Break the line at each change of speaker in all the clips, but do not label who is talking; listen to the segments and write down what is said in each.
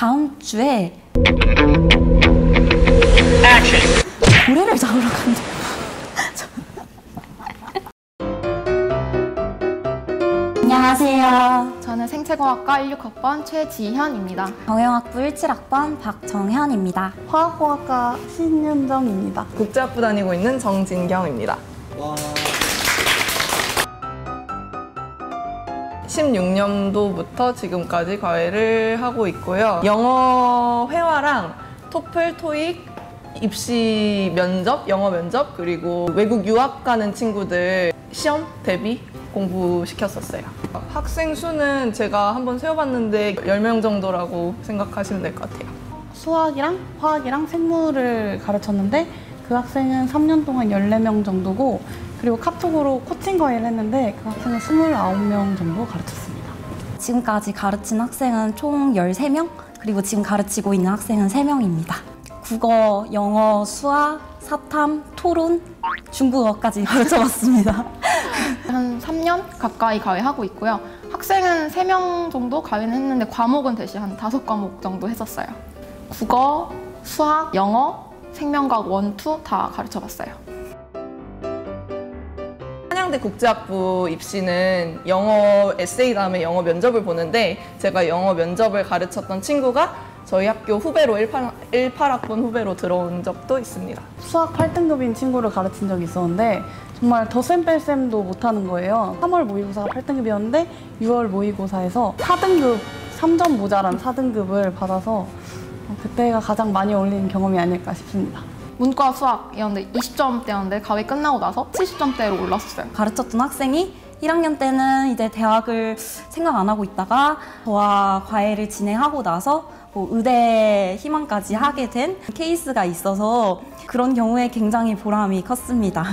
다음 주에 고래를 잡으러 간다. 안녕하세요.
저는 생체공학과 16학번 최지현입니다.
경영학부 17학번 박정현입니다.
화학공학과 신윤정입니다.
국제학부 다니고 있는 정진경입니다.
와.
16년도부터 지금까지 과외를 하고 있고요. 영어 회화랑 토플, 토익, 입시 면접, 영어 면접, 그리고 외국 유학 가는 친구들 시험 대비 공부시켰었어요. 학생 수는 제가 한번 세어봤는데 10명 정도라고 생각하시면 될 것 같아요.
수학이랑 화학이랑 생물을 가르쳤는데 그 학생은 3년 동안 14명 정도고, 그리고 카톡으로 코칭 과외를 했는데 그 학생은 29명 정도 가르쳤습니다.
지금까지 가르친 학생은 총 13명, 그리고 지금 가르치고 있는 학생은 3명입니다. 국어, 영어, 수학, 사탐, 토론, 중국어까지 가르쳐봤습니다.
한 3년 가까이 과외하고 있고요. 학생은 3명 정도 과외는 했는데 과목은 대신 한 5과목 정도 했었어요. 국어, 수학, 영어, 생명과학 1, 2 다 가르쳐봤어요.
한양대 국제학부 입시는 영어 에세이 다음에 영어 면접을 보는데, 제가 영어 면접을 가르쳤던 친구가 저희 학교 후배로 18학번 후배로 들어온 적도 있습니다.
수학 8등급인 친구를 가르친 적이 있었는데 정말 덧셈 뺄셈도 못하는 거예요. 3월 모의고사가 8등급이었는데 6월 모의고사에서 4등급, 3점 모자란 4등급을 받아서 그때가 가장 많이 어울리는 경험이 아닐까 싶습니다.
문과 수학이었는데 20점대였는데 과외 끝나고 나서 70점대로 올랐어요.
가르쳤던 학생이 1학년 때는 이제 대학을 생각 안 하고 있다가 저와 과외를 진행하고 나서 의대 희망까지 하게 된 케이스가 있어서 그런 경우에 굉장히 보람이 컸습니다.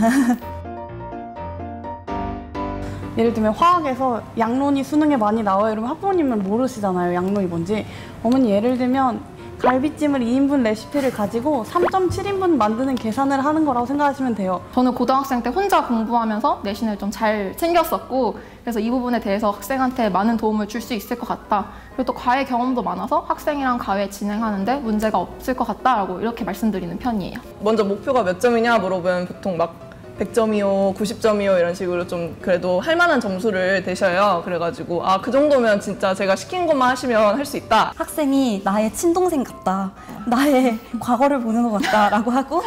예를 들면 화학에서 양론이 수능에 많이 나와요. 이러면 학부모님은 모르시잖아요, 양론이 뭔지. 어머니 예를 들면 갈비찜을 2인분 레시피를 가지고 3.7인분 만드는 계산을 하는 거라고 생각하시면 돼요.
저는 고등학생 때 혼자 공부하면서 내신을 좀 잘 챙겼었고, 그래서 이 부분에 대해서 학생한테 많은 도움을 줄 수 있을 것 같다. 그리고 또 과외 경험도 많아서 학생이랑 과외 진행하는데 문제가 없을 것 같다라고 이렇게 말씀드리는 편이에요.
먼저 목표가 몇 점이냐 물어보면 보통 막 100점이요, 90점이요 이런 식으로 좀 그래도 할 만한 점수를 대셔요. 그래가지고 그 정도면 진짜 제가 시킨 것만 하시면 할 수 있다.
학생이 나의 친동생 같다, 나의 과거를 보는 것 같다 라고 하고,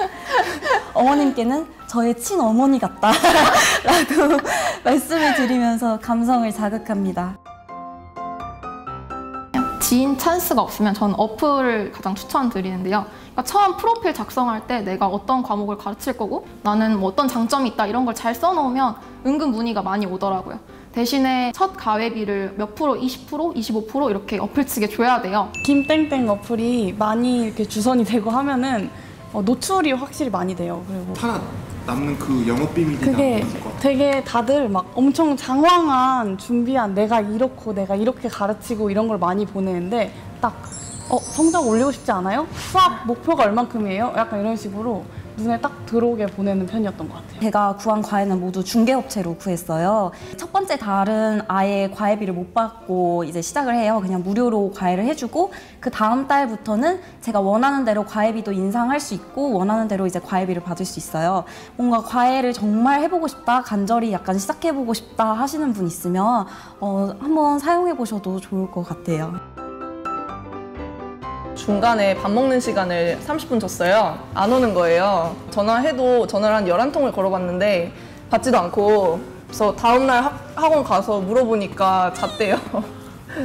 어머님께는 저의 친어머니 같다 라고 말씀을 드리면서 감성을 자극합니다.
지인 찬스가 없으면 저는 어플을 가장 추천드리는데요. 그러니까 처음 프로필 작성할 때 내가 어떤 과목을 가르칠 거고 나는 뭐 어떤 장점이 있다 이런 걸 잘 써놓으면 은근 문의가 많이 오더라고요. 대신에 첫 과외비를 몇 프로, 20%, 25% 이렇게 어플 측에 줘야 돼요.
김땡땡 어플이 많이 이렇게 주선이 되고 하면은 노출이 확실히 많이 돼요. 그리고
남는 그 영업 비밀이
그게
남는 것 같아요.
되게 다들 막 엄청 장황한 준비한 내가 이렇고 내가 이렇게 가르치고 이런 걸 많이 보내는데 딱 성적 올리고 싶지 않아요? 수학 목표가 얼만큼이에요? 약간 이런 식으로 눈에 딱 들어오게 보내는 편이었던 것 같아요.
제가 구한 과외는 모두 중개업체로 구했어요. 첫 번째 달은 아예 과외비를 못 받고 이제 시작을 해요. 그냥 무료로 과외를 해주고, 그 다음 달부터는 제가 원하는 대로 과외비도 인상할 수 있고 원하는 대로 이제 과외비를 받을 수 있어요. 뭔가 과외를 정말 해보고 싶다, 간절히 약간 시작해보고 싶다 하시는 분 있으면 한번 사용해보셔도 좋을 것 같아요.
중간에 밥 먹는 시간을 30분 줬어요. 안 오는 거예요. 전화해도 전화를 한 11통을 걸어봤는데 받지도 않고, 그래서 다음날 학원 가서 물어보니까 잤대요.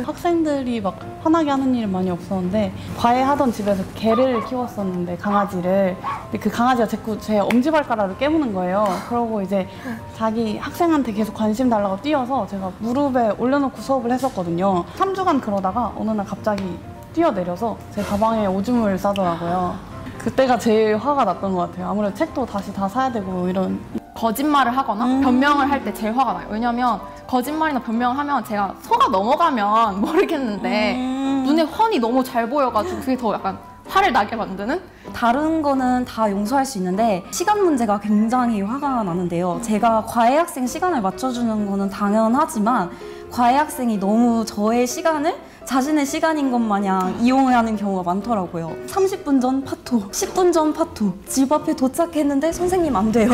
학생들이 막 편하게 하는 일은 많이 없었는데, 과외하던 집에서 개를 키웠었는데, 강아지를. 근데 그 강아지가 자꾸 제 엄지발가락을 깨무는 거예요. 그러고 이제 자기 학생한테 계속 관심 달라고 뛰어서 제가 무릎에 올려놓고 수업을 했었거든요. 3주간 그러다가 어느 날 갑자기 뛰어내려서 제 가방에 오줌을 싸더라고요. 그때가 제일 화가 났던 것 같아요. 아무래도 책도 다시 다 사야 되고 이런.
거짓말을 하거나 변명을 할 때 제일 화가 나요. 왜냐면 거짓말이나 변명을 하면 제가 속아 넘어가면 모르겠는데 눈에 훤히 너무 잘 보여가지고 그게 더 약간 화를 나게 만드는?
다른 거는 다 용서할 수 있는데 시간 문제가 굉장히 화가 나는데요. 제가 과외 학생 시간을 맞춰주는 거는 당연하지만 과외 학생이 너무 저의 시간을 자신의 시간인 것 마냥 이용하는 경우가 많더라고요. 30분 전 파토, 10분 전 파토, 집 앞에 도착했는데 선생님 안 돼요.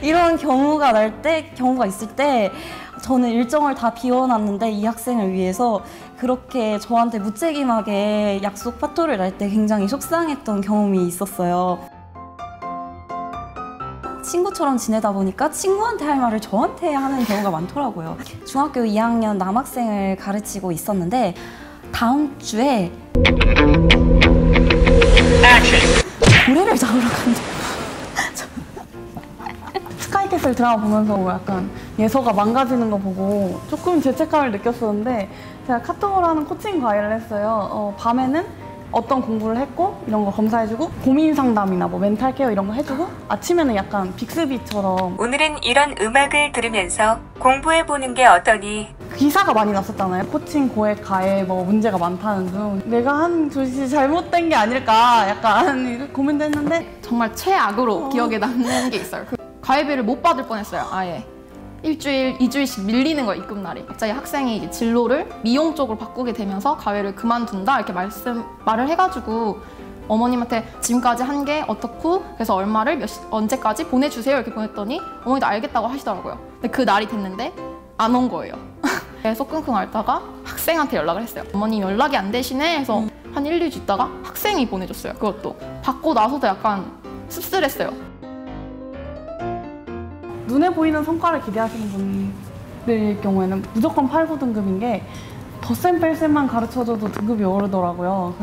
이런 경우가 있을 때 저는 일정을 다 비워놨는데 이 학생을 위해서 그렇게 저한테 무책임하게 약속 파토를 날 때 굉장히 속상했던 경험이 있었어요. 친구처럼 지내다 보니까 친구한테 할 말을 저한테 하는 경우가 많더라고요. 중학교 2학년 남학생을 가르치고 있었는데 다음 주에 고래를 잡으러 간다.
스카이캐슬 드라마 보면서 약간 예서가 망가지는 거 보고 조금 죄책감을 느꼈었는데 제가 카톡으로 하는 코칭 과외를 했어요. 밤에는 어떤 공부를 했고 이런 거 검사해주고 고민 상담이나 뭐 멘탈 케어 이런 거 해주고 아침에는 약간 빅스비처럼
오늘은 이런 음악을 들으면서 공부해보는 게 어떠니?
기사가 많이 났었잖아요. 코칭 고액 가해 뭐 문제가 많다는 둥 내가 한 조시 잘못된 게 아닐까 약간 이렇게 고민도 했는데
정말 최악으로 기억에 남는 게 있어요. 그 과외비를 못 받을 뻔했어요. 아예. 일주일, 2주일씩 밀리는 거예요, 입금날이. 갑자기 학생이 이제 진로를 미용 쪽으로 바꾸게 되면서 과외를 그만둔다 이렇게 말을 해가지고 어머님한테 지금까지 한 게 어떻고 그래서 얼마를 언제까지 보내주세요 이렇게 보냈더니 어머니도 알겠다고 하시더라고요. 근데 그 날이 됐는데 안 온 거예요. 계속 끙끙 앓다가 학생한테 연락을 했어요. 어머님 연락이 안 되시네 해서 한 1, 2주 있다가 학생이 보내줬어요. 그것도 받고 나서도 약간 씁쓸했어요.
눈에 보이는 성과를 기대하시는 분들일 경우에는 무조건 8, 9등급인 게 덧셈 뺄셈만 가르쳐줘도 등급이 오르더라고요.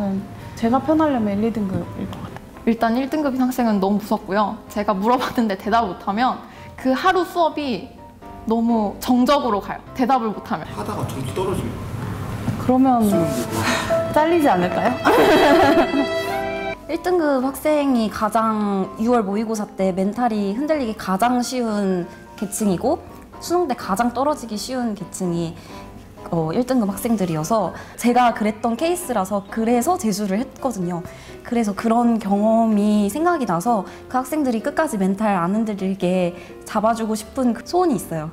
제가 편하려면 1, 2등급일 것 같아요.
일단 1등급인 학생은 너무 무섭고요. 제가 물어봤는데 대답을 못하면 그 하루 수업이 너무 정적으로 가요. 대답을 못하면.
하다가 점수 떨어지면
그러면 잘리지 않을까요?
1등급 학생이 가장 6월 모의고사 때 멘탈이 흔들리기 가장 쉬운 계층이고 수능 때 가장 떨어지기 쉬운 계층이 1등급 학생들이어서 제가 그랬던 케이스라서 그래서 재수를 했거든요. 그래서 그런 경험이 생각이 나서 그 학생들이 끝까지 멘탈 안 흔들리게 잡아주고 싶은 그 소원이 있어요.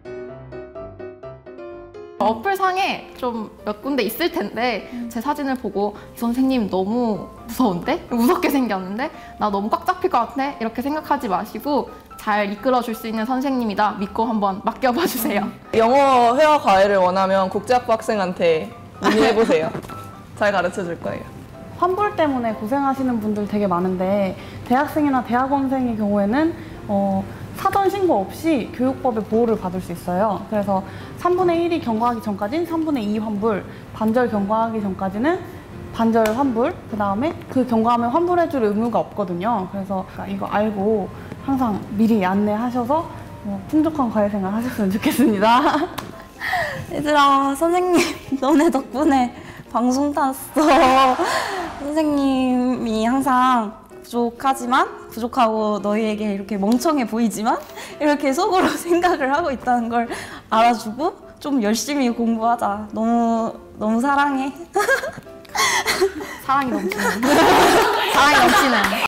어플상에 좀 몇 군데 있을 텐데 제 사진을 보고 이 선생님 너무 무서운데? 무섭게 생겼는데? 나 너무 꽉 잡힐 것 같네? 이렇게 생각하지 마시고 잘 이끌어줄 수 있는 선생님이다 믿고 한번 맡겨봐 주세요.
영어 회화 과외를 원하면 국제학부 학생한테 문의해보세요. 잘 가르쳐줄 거예요.
환불 때문에 고생하시는 분들 되게 많은데 대학생이나 대학원생의 경우에는 사전 신고 없이 교육법의 보호를 받을 수 있어요. 그래서 3분의 1이 경과하기 전까지는 3분의 2 환불, 반절 경과하기 전까지는 반절 환불, 그 다음에 그 경과하면 환불해줄 의무가 없거든요. 그래서 이거 알고 항상 미리 안내하셔서 풍족한 과외생활 하셨으면 좋겠습니다.
얘들아, 선생님 너네 덕분에 방송 탔어. 선생님이 항상 부족하고 너희에게 이렇게 멍청해 보이지만 이렇게 속으로 생각을 하고 있다는 걸 알아주고 좀 열심히 공부하자. 너무 사랑해.
사랑이 넘치는. 사랑이 넘치는.